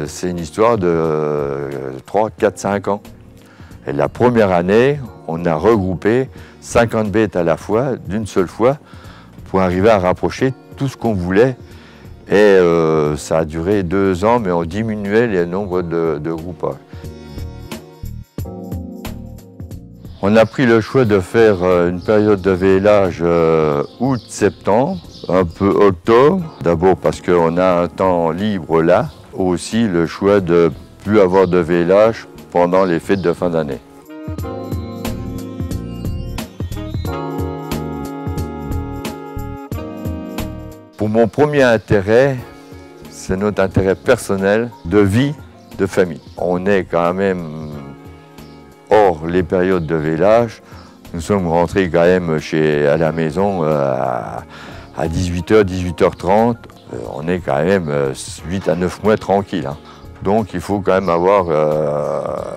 C'est une histoire de 3, 4, 5 ans. Et la première année, on a regroupé 50 bêtes à la fois, d'une seule fois, pour arriver à rapprocher tout ce qu'on voulait. Et ça a duré 2 ans, mais on diminuait le nombre de groupages. On a pris le choix de faire une période de vélage août-septembre, un peu octobre. D'abord parce qu'on a un temps libre là. Aussi le choix de ne plus avoir de vélage pendant les fêtes de fin d'année. Pour mon premier intérêt, c'est notre intérêt personnel de vie, de famille. On est quand même hors les périodes de vélage. Nous sommes rentrés quand même à la maison à 18h, 18h30. On est quand même 8 à 9 mois tranquille. Hein. Donc il faut quand même avoir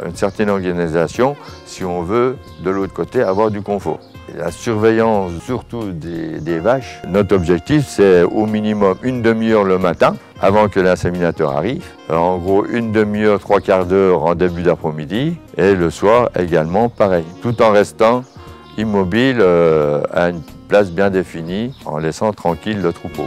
une certaine organisation si on veut, de l'autre côté, avoir du confort. Et la surveillance surtout des vaches, notre objectif c'est au minimum une demi-heure le matin avant que l'inséminateur arrive. En gros une demi-heure, 3/4 d'heure en début d'après-midi et le soir également pareil. Tout en restant immobile à une place bien définie en laissant tranquille le troupeau.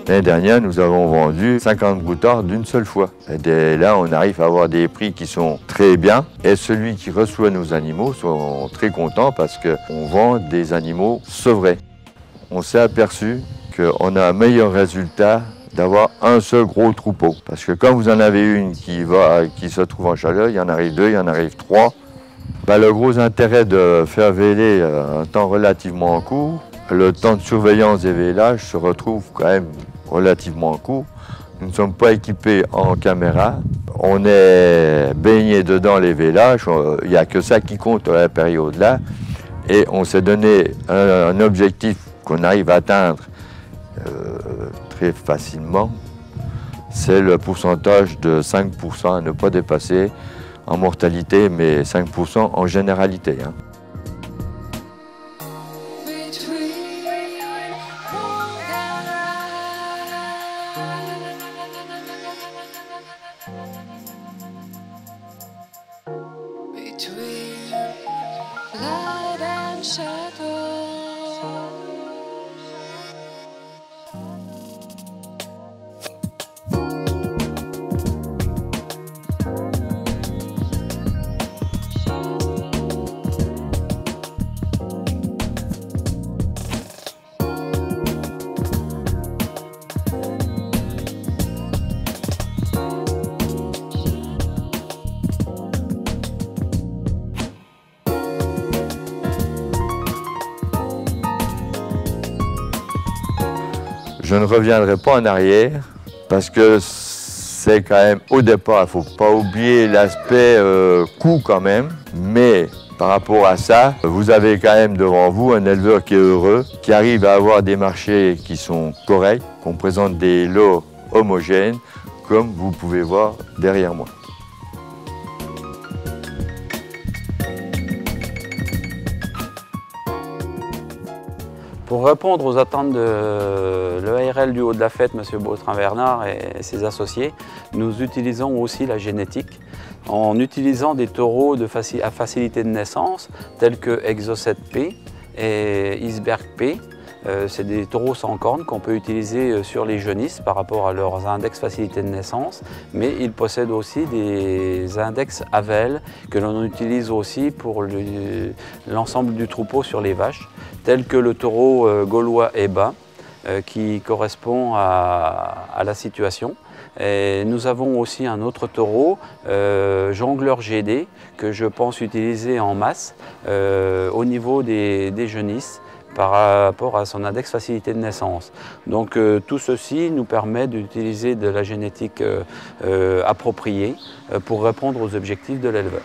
L'année dernière, nous avons vendu 50 broutards d'une seule fois. Et là, on arrive à avoir des prix qui sont très bien. Et celui qui reçoit nos animaux sont très contents parce qu'on vend des animaux sevrés. On s'est aperçu qu'on a un meilleur résultat d'avoir un seul gros troupeau. Parce que quand vous en avez une qui se trouve en chaleur, il y en arrive 2, il y en arrive 3. Le gros intérêt de faire véler un temps relativement court, le temps de surveillance des vélages se retrouve quand même relativement court. Nous ne sommes pas équipés en caméra. On est baigné dedans les vélages. Il n'y a que ça qui compte à la période-là. Et on s'est donné un objectif qu'on arrive à atteindre très facilement. C'est le pourcentage de 5% à ne pas dépasser en mortalité, mais 5% en généralité. Hein. Je ne reviendrai pas en arrière parce que c'est quand même au départ, il ne faut pas oublier l'aspect coût quand même, mais par rapport à ça, vous avez quand même devant vous un éleveur qui est heureux, qui arrive à avoir des marchés qui sont corrects, qu'on présente des lots homogènes, comme vous pouvez voir derrière moi. Pour répondre aux attentes de l'EARL du Haut-de-la-Fête, M. Beautrain-Bernard et ses associés, nous utilisons aussi la génétique en utilisant des taureaux à facilité de naissance tels que Exo 7P et Iceberg P. C'est des taureaux sans cornes qu'on peut utiliser sur les jeunisses par rapport à leurs index facilité de naissance, mais ils possèdent aussi des index AVEL que l'on utilise aussi pour l'ensemble du troupeau sur les vaches, tels que le taureau gaulois EBA qui correspond à la situation. Et nous avons aussi un autre taureau, jongleur GD, que je pense utiliser en masse au niveau des jeunisses, par rapport à son index facilité de naissance. Donc tout ceci nous permet d'utiliser de la génétique appropriée pour répondre aux objectifs de l'éleveur.